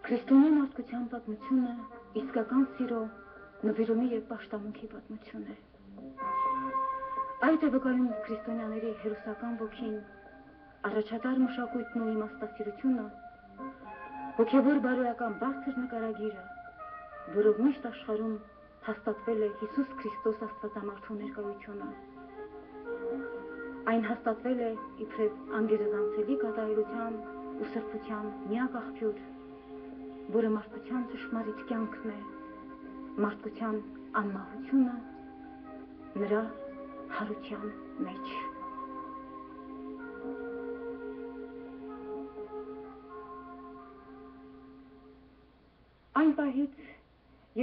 Քրիստոնյա մարդկության պատմությունը իսկական սիրո, նվիրումի և պաշտամունքի պատմություն է։ Այդ է վկայում քրիստոնյաների հերոսական ոգին, առաջատար մշակույթն ու իմաստասիրությունը, հոգևոր բարոյական բարձր նկարագիրը, որով միշտ աշխարհում հաստատվել է Հիսուս Քրիստոս Աստվածամարդու ներկայությունը։ Այն հաստատվել է իբրև անգերազանցելի կատարելության ու սրբության միակ աղբյուր, որը մարդկության ճշմարիտ կյանքն է, մարդկության անմահությունը նրա հարության մեջ։ Այն պահից,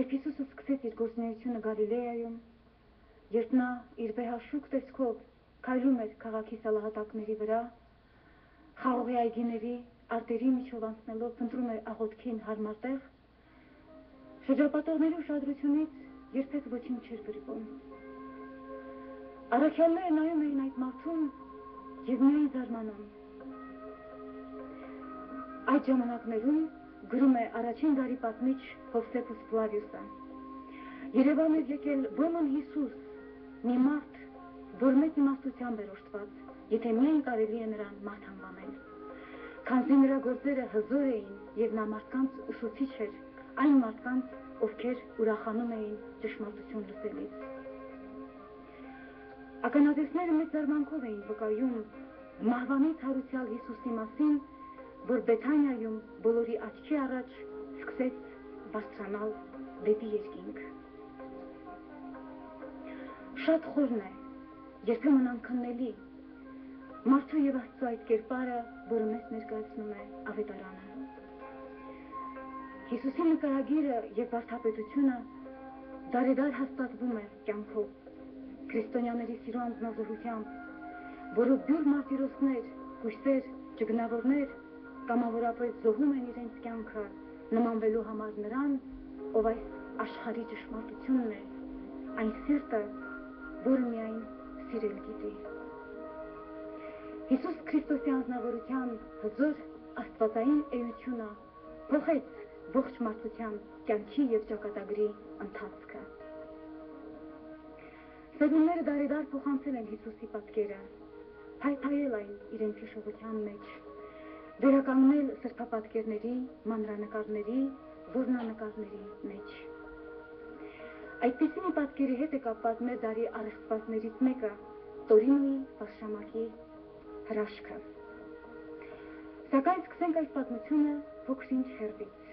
երբ Հիսուսը սկսեց իր գործունեությունը Գալիլեայում, երբ նա իր վեհաշուկ տեսքով քայլում էր քաղաքի սալահատակների վրա, խաղողի այգիների արտերի միջով անցնելով փնտրում էր աղոթքին հարմար տեղ, շրջապատողների ուշադրությունից երբեք ոչինչ չէր գրկում։ Առաքյալները նայում էին այդ մարդուն և միայն զարմանում։ Այդ ժամանակներում գրում է առաջին դարի պատմիչ Հովսեփոս Ֆլավիուսը։ Երևան էր եկել Բոմն Հիսուս, մի մարդ, որ մեծ իմաստությամբ էր օժտված, եթե միայն կարելի է նրան մարդ անվանել։ Քանզի նրա գործերը հզոր էին և նա մարդկանց ուսուցիչ էր, այն մարդկանց, ովքեր ուրախանում էին ճշմարտություն լսելիս։ Ականատեսները մեծ զարմանքով էին վկայում մահվանից հարուցյալ Հիսուսի մասին, որ Բեթանիայում բոլորի աչքի առաջ սկսեց բարձրանալ դեպի երկինք։ Շատ խորն է, երբեմն անքննելի, մարդու և Աստծո այդ կերպարը, որը մեզ ներկայացնում է ավետարանը։ Հիսուսի նկարագիրը և վարդապետությունը դարեդար հաստատվում է կյանքով, քրիստոնյաների սիրո անձնազոհությամբ, որով բյուր մարտիրոսներ, հույսեր, ճգնավորներ կամավորապես զոհում են իրենց կյանքը, նմանվելու համար նրան, ով այս աշխարհի ճշմարտությունն է, այն սիրտը, որը միայն սիրել գիտի։ Հիսուս Քրիստոսի անձնավորության հզոր աստվածային էությունը փոխեց ողջ մարդկության կյանքի և ճակատագրի ընթացքը։ Սերունդները դարեդար փոխանցել են Հիսուսի պատկերը, փայփայել այն իրենց հիշողության մեջ, վերականգնել սրբապատկերների, մանրանկարների, որմնանկարների մեջ։ Այդպիսի մի պատկերի հետ է կապված մեր դարի առեղծվածներից մեկը Տորինոյի վարշամակի հրաշքը։ Սակայն սկսենք այս պատմությունը փոքր-ինչ հեռվից։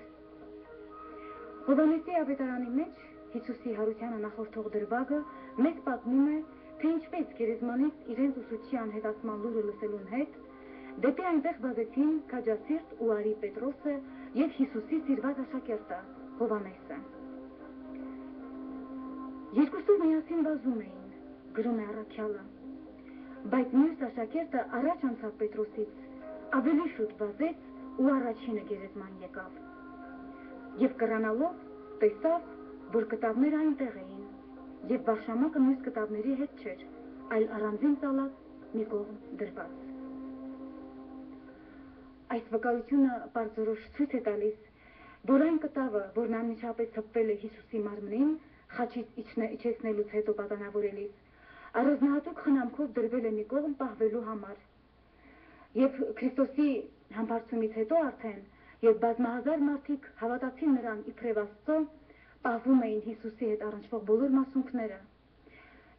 Հովհաննեսի ավետարանի մեջ Հիսուսի հարությանը նախորդող դրվագը մեզ պատմում է, թե ինչպես գերեզմանից իրենց ուսուցչի անհետացման լուրը լսելուն հետ դեպի այնտեղ վազեցին քաջասիրտ ու արի Պետրոսը և Հիսուսի սիրված աշակերտը Հովհաննեսը։ Երկուսով միասին վազում էին, գրում է առաքյալը, բայց մյուս աշակերտը առաջ անցավ Պետրոսից, ավելի շուտ վազեց ու առաջինը գերեզման եկավ։ Եվ կռանալով տեսավ, որ կտավները այնտեղ էին, և վարշամակը մյուս կտավների հետ չէր, այլ առանձին ծալած մի կողմ դրված։ Այս վկայությունը պարզորոշ ցույց է տալիս, որ այն կտավը, որն անմիջապես հպվել է Հիսուսի մարմնին, խաչից իջեցնելուց հետո պատանավորելիս, առանձնահատուկ խնամքով դրվել է մի կողմ պահվելու համար։ Եվ Քրիստոսի համբարձումից հետո արդեն, երբ բազմահազար մարդիկ հավատացին նրան իբրև Աստծո, պահվում էին Հիսուսի հետ առնչվող բոլոր մասունքները,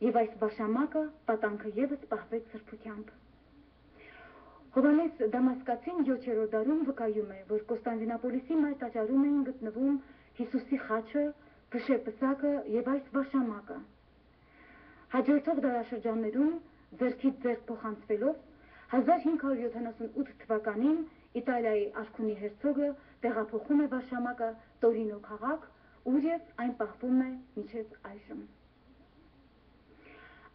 և այս վարշամակը պատանքը ևս պահվեց սրբությամբ։ Հովհաննես Դամասկացին 7-րդ դարում վկայում է, որ Կոստանդինապոլիսի մայր տաճարում էին գտնվում Հիսուսի խաչը, փշեպսակը և այս վարշամակը։ Հաջորդող դարաշրջաններում ձեռքից ձեռք փոխանցվելով 1578 թվականին Իտալիայի արքունի հերցոգը տեղափոխում է վարշամակը Տորինո քաղաք, ուր և այն պահվում է մինչև այժմ։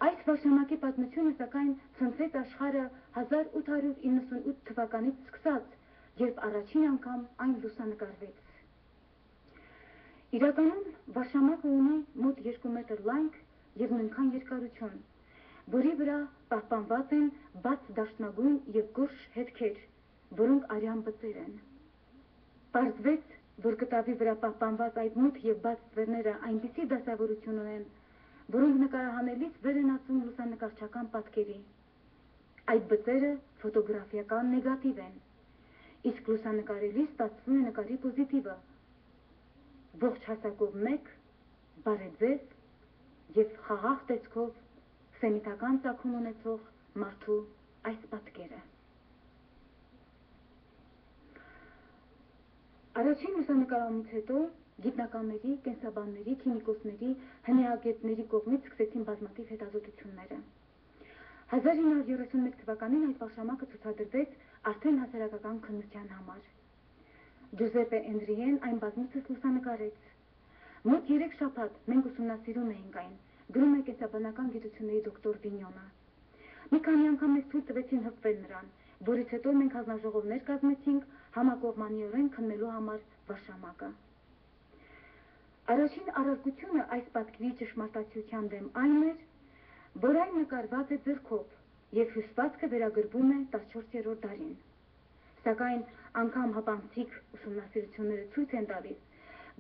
Այս վարշամակի պատմությունը սակայն ցնցեց աշխարհը 1898 թվականից սկսած, երբ առաջին անգամ այն լուսանկարվեց։ Իրականում վարշամակը ունի մոտ 2 մետր լայնք և նույնքան երկարություն, որի վրա պահպանված են բաց դաշնագույն և գորշ հետքեր, որոնք արյան բծեր են։ Պարզվեց, որ կտավի վրա պահպանված այդ մութ եւ բաց ստվերները այնպիսի դասավորություն ունեն, որոնք նկարահանելիս վեր են ածում լուսանկարչական պատկերի։ Այդ բծերը ֆոտոգրաֆիական նեգատիվ են, իսկ լուսանկարելիս ստացվում է նկարի պոզիտիվը։ Ողջ հասակով մեկ, բարեձև եւ խաղաղ տեսքով սեմիտական ծագում ունեցող մարդու այս պատկերը։ Առաջին լուսանկարումից հետո գիտնականների, կենսաբանների, քիմիկոսների, հնեագետների կողմից սկսեցին բազմաթիվ հետազոտությունները։ 1931 թվականին այդ վարշամակը ցուցադրվեց արդեն հասարակական քննության համար։ Ջուզեպե Էնդրիեն այն բազմիցս լուսանկարեց։ Մոտ 3 շաբաթ մենք ուսումնասիրում էինք այն, գրում է կենսաբանական գիտությունների դոկտոր Վինյոնը։ Մի քանի անգամ մեզ ցույց տվեցին հպվել նրան, որից հետո մենք հանձնաժողովներ կազմեցինք համակողմանիորեն քննելու համար վարշամակը։ Առաջին առարկությունը այս պատկերի ճշմարտացիության դեմ այն էր, որ այն նկարված է ձեռքով եւ հյուսվածքը վերագրվում է 14-րդ դարին։ Սակայն անգամ հապանցիկ ուսումնասիրությունները ցույց են տալիս,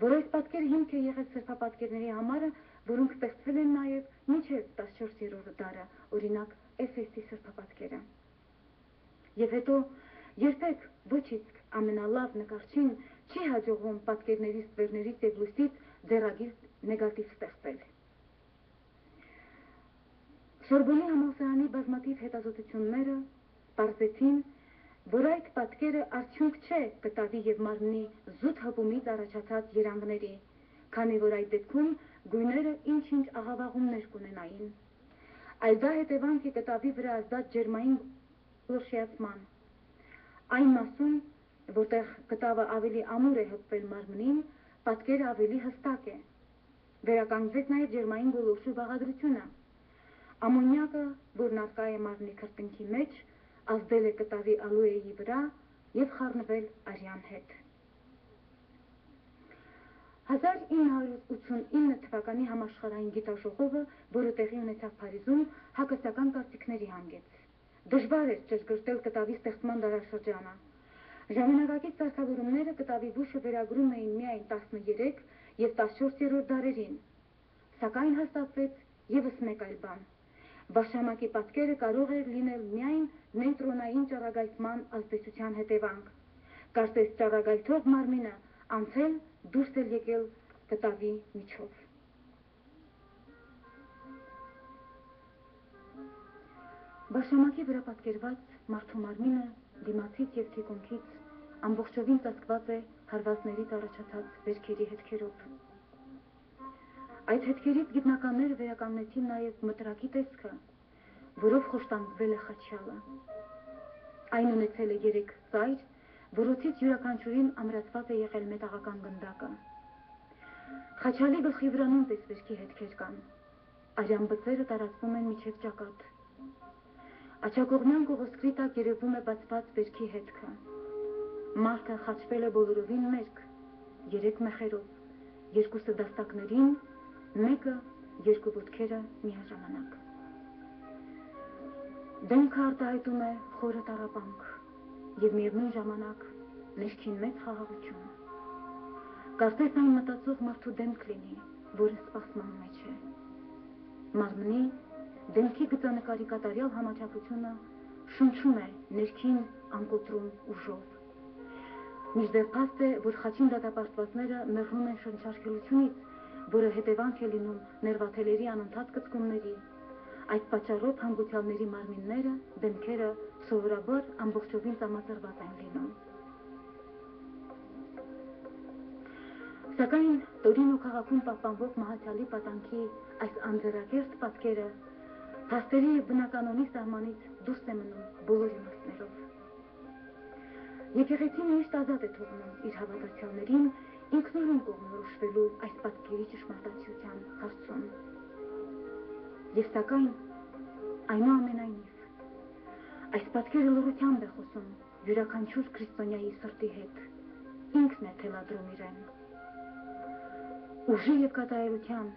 որ այս պատկերը հիմք է եղել սրբապատկերների համարը, որոնք ստեղծվել են նաեւ մինչեւ 14-րդ դարը, օրինակ Էֆեսի սրբապատկերը։ Եվ հետո երբեք ոչ իսկ ամենալավ նկարչին չի հաջողվում պատկերների ստվերներից եւ լույսից ձեռագիր նեգատիվ ստեղծել։ Սորբոնի համալսարանի բազմաթիվ հետազոտությունները պարզեցին, որ այդ պատկերը արդյունք չէ կտավի եւ մարմնի զուտ հպումից առաջացած երանգների, քանի որ այդ դեպքում գույները ինչ-ինչ աղավաղումներ կունենային, այլ դա հետևանք է կտավի վրա ազդած ջերմային գոլորշիացման։ Այն մասում, որտեղ կտավը ավելի ամուր է հպվել մարմնին, պատկերը ավելի հստակ է։ Վերականգնվեց նաև ջերմային գոլորշու բաղադրությունը։ Ամոնիակը, որն առկա է մարմնի քրտինքի մեջ, ազդել է կտավի ալուեի վրա եւ խառնվել արյան հետ։ 1989 թվականի համաշխարհային գիտաժողովը, որը տեղի ունեցավ Փարիզում, հակասական կարծիքների հանգեց։ Դժվար էր ճշգրտել կտավի ստեղծման դարաշրջանը։ Ժամանակակից սարքավորումները կտավի բուժը վերագրում էին միայն 13 եւ 14-րդ դարերին, սակայն հաստատվեց եւս մեկ այլ բան։ Վարշամակի պատկերը կարող էր լինել միայն նեյտրոնային ճառագայթման ազդեցության հետևանք։ Կարծես ճառագայթող մարմինը անցել դուրս էլ եկել կտավի միջով։ Վարշամակի վրա պատկերված մարդու մարմինը դիմացից եւ թիկունքից ամբողջովին ծածկված է հարվածներից առաջացած վերքերի հետքերով։ Այդ հետքերից գիտնականները վերականգնեցին նաև մտրակի տեսքը, որով խոշտանգվել է խաչյալը։ Այն ունեցել է 3 ծայր, որոցից յուրաքանչյուրին ամրացված է եղել մետաղական գնդակը։ Խաչյալի գլխի վրա նույնպես վերքի հետքեր կան։ Արյան բծերը տարածվում են մինչև ճակատ։ Աչակողմյան կողոսկրի տակ երևում է բացված վերքի հետքը։ Մարդը խաչվել է բոլորովին մերկ, 3 մեխերով, 2-ը դաստակներին, 1-ը 2 ոտքերը միաժամանակ։ Դեմքը արտահայտում է խորը տառապանք եւ միևնույն ժամանակ ներքին մեծ խաղաղություն։ Կարծես այն մտածող մարդու դեմք լինի, որը սպասման մեջ է։ Մարմնի դեմքի գծանկարի կատարյալ համաչափությունը շնչում է ներքին անկոտրում ուժով։ Մինչդեռ փաստ է, որ խաչին դատապարտվածները մեղրում են շնչարկելությունից, որը հետևանք է լինում ներվաթելերի անընդհատ կծկումների։ Այդ պատճառով հանգուցյալների մարմինները, դեմքերը սովորաբար ամբողջովին ծամածրված են լինում։ Սակայն Տորինո քաղաքում պահպանվող մահացյալի պատանքի այս անձեռակերտ պատկերը փաստերի եւ բնականոնի սահմանից դուրս է մնում բոլոր իմաստներով։ Եկեղեցին միշտ ազատ է թողնում իր հավատացյալներին ինքնուրույն կողմնորոշվելու այս պատկերի ճշմարտացիության հարցում։ Եվ սակայն այնուամենայնիվ այս պատկերը լռությամբ է խոսում յուրաքանչյուր քրիստոնյայի սրտի հետ, ինքն է թելադրում իրեն։ Ուժի եւ կատարելության,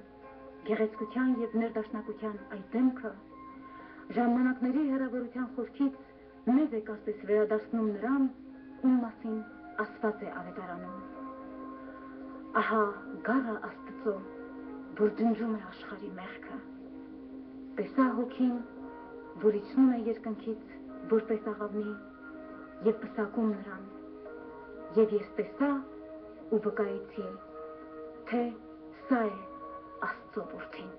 գեղեցկության եւ ներդաշնակության այս դեմքը ժամանակների հեռավորության խորքից մեզ է կարծես վերադարձնում նրան, ում մասին ասված է ավետարանում։ Ահա գառը Աստծո, որ դնջում է աշխարհի մեղքը։ Տեսա հոգին, որ իջնում է երկնքից, որպես աղավնի, եւ պսակում նրան։ Եվ ես տեսա ու վկայեցի, թե սա է Աստծո որդին։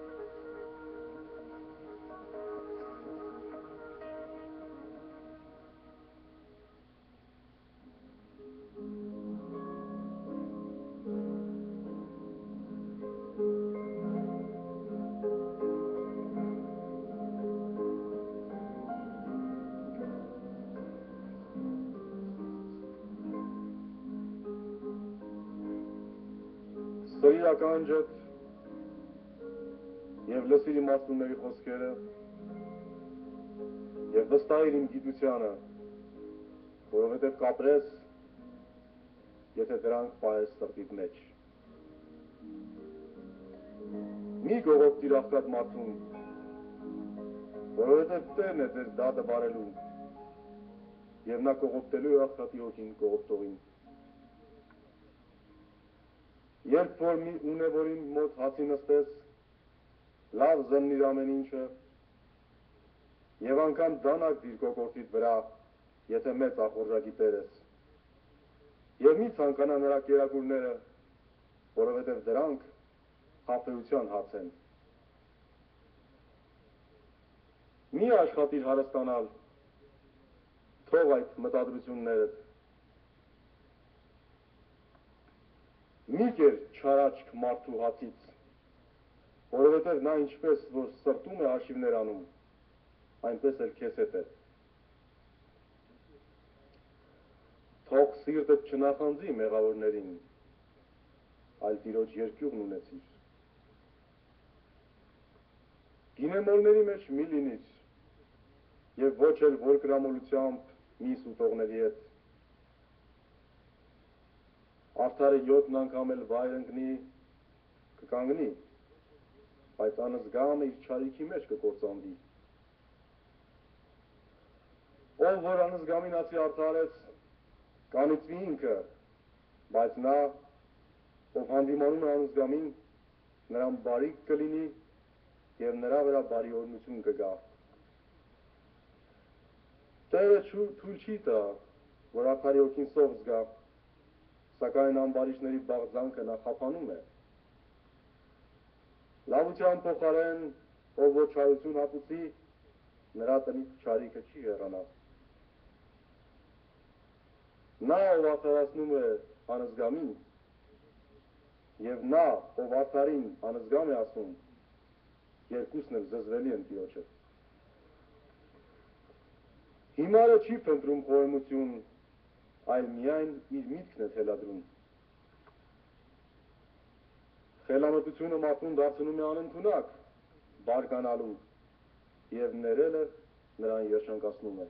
Սրի ականջդ և լսիր իմ աստուների խոսքերը և վստահիր իմ գիտությանը, որովհետև կապրես, եթե դրանք պահես սրտիդ մեջ։ Մի գողոպտիր աղքատ մարդուն, որովհետև Տերն է ձեզ դատը բարելու և նա կողոպտելու է աղքատի հոգին կողոպտողին։ Երբ որ մի ունևորին մոտ հացի նստես, լավ զննիր ամեն ինչը և անգամ դանակ դիր կոկորդիդ վրա, եթե մեծ ախորժակի տեր ես, և մի ցանկանա նրա կերակուրները, որովհետև դրանք խաբեության հաց են։ Մի աշխատիր հարստանալ, թող այդ մտադրություններդ։ Մի կեր չարաչք մարդու հացից, որովհետև նա ինչպես որ սրտում է հաշիվներ անում, այնպես էլ քեզ հետ է։ Թող սիրտդ չնախանձի մեղավորներին, այլ Տիրոջ երկյուղն ունեցիր։ Գինեմոլների մեջ մի լինիր և ոչ էլ որ գրամոլությամբ մի սուտողների հետ։ Արդարը 7 անգամ էլ վայր ընկնի, կկանգնի, բայց անզգամը իր չարիքի մեջ կկործանվի։ Ով որ անզգամին ասի արդարեց, կանիծվի ինքը, բայց նա, ով հանդիմանում է անզգամին, նրան բարիք կլինի և նրա վրա բարիօրնություն կգա։ Տերը թույլ չի տա, որ արդարի հոգին սով զգա, սակայն ամբարիշների բաղձանքը նա խափանում է։ Լավության փոխարեն, ով որ չարություն հատուցի, նրա տնից չարիքը չի հեռանա։ Նա, ով արդարացնում է անզգամին, և նա, ով արդարին անզգամ է ասում, երկուսն էլ զզվելի են Տիրոջը։ Հիմարը չի փնտրում խոհեմություն, այլ միայն իր միտքն է թելադրում։ Խելամտությունը մարդուն դարձնում է անընդունակ, բարկանալու, և ներելը նրան երջանկացնում է։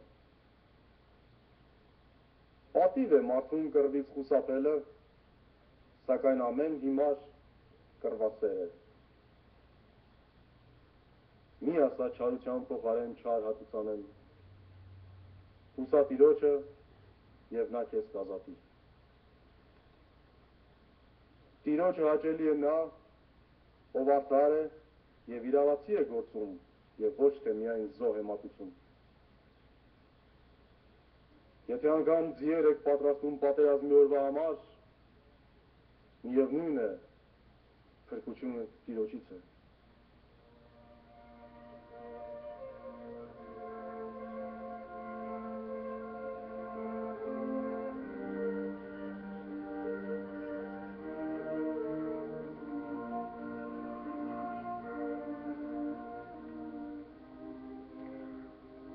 Պատիվ է մարդուն կռվից խուսափելը, սակայն ամեն հիմար կռվասեր է։ Մի ասա չարության փոխարեն չար հատուցանեն, հուսա Տիրոջը և նա քեզ կազատի։ Տիրոջը հաճելի է նա, ով արդար է և իրավացի է գործում և ոչ թե միայն զոհ է մատուցում։ Եթե անգամ ձիեր եք պատրաստում պատերազմի օրվա համար, միևնույն է, փրկությունը Տիրոջից է։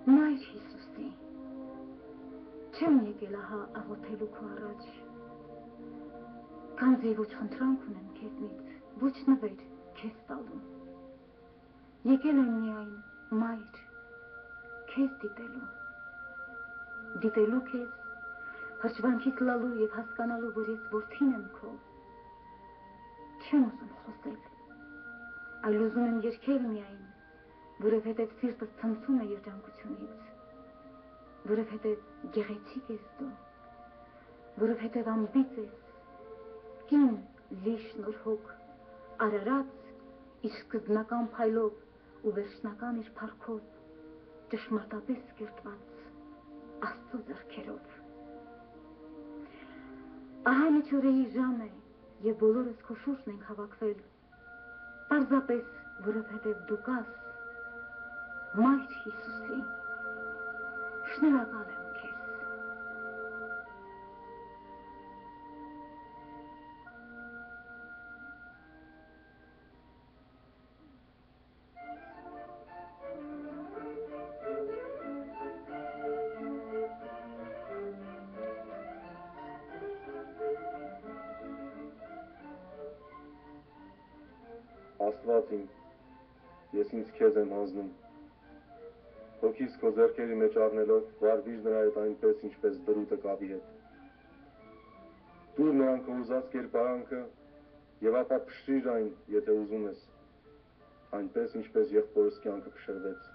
Մայր Հիսուսի, չեմ եկել ահա աղոթելու քո առաջ, քանզի ոչ խնդրանք ունեմ քեզնից, ոչ նվեր քեզ տալու։ Եկել եմ միայն մայր, քեզ դիտելու քեզ, հրճվանքից լալու և հասկանալու, որ ես որդին եմ քո։ Չեմ ուզում խոսել, այլ ուզում եմ երգել միայն, որովհետև սիրտս ցնցում է երջանկությունից, որովհետև գեղեցիկ ես դու, որովհետև անբիծ ես, հին լի շնորհոք, արարած իր սկզբնական փայլով ու վերջնական իր փառքով, ճշմարտապես կերտված Աստծո ձեռքերով։ Ահա միջուրեի ժամ է, եւ բոլորս քո շուրջն ենք հավաքվել, պարզապես, որովհետեւ դու կաս, Մայր Հիսուսի, շնորհակալ եմ քեզ։ Աստված իմ, ես ինձ քեզ եմ հանձնում, հոգիս քո ձեռքերի մեջ առնելով, վարվիր նրա հետ այնպես, ինչպես դրուտը կավի հետ։ Տուր նրան քո ուզած կերպարանքը եւ ապա փշրիր այն, եթե ուզում ես, այնպես, ինչպես եղբորս կյանքը փշրվեց։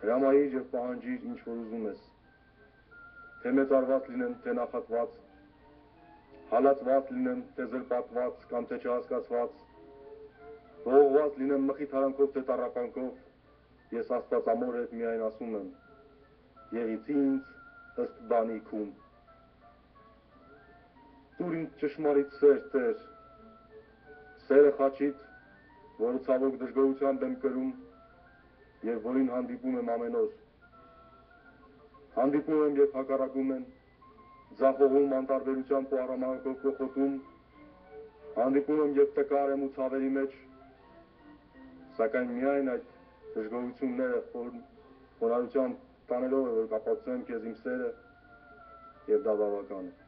Հրամայիր եւ պահանջիր, ինչ որ ուզում ես, թե մեծարված լինեմ, թե նախատված, հալածված լինեմ, թե զրպատված կամ թե չհասկացված, ողողված լինեմ մխիթարանքով թե տառապանքով, ես Աստվածամոր հետ միայն ասում եմ. եղիցի ինձ ըստ բանիքում։ Տուր ինձ ճշմարիտ սեր, Տեր, սերը խաչիդ, որը ցավոք դժգոհությամբ եմ կրում եւ որին հանդիպում եմ ամեն օր։ Հանդիպում եմ եւ հակառակում եմ, ձախողում անտարբերությամբ ու արամանքով կողոպտում, հանդիպում եմ եւ տկար եմ ու ցավերի մեջ, սակայն միայն այդ դժգոհությունները խոնարհությամբ տանելով է, որ կապացուցեմ քեզ իմ սերը եւ դա բավական է։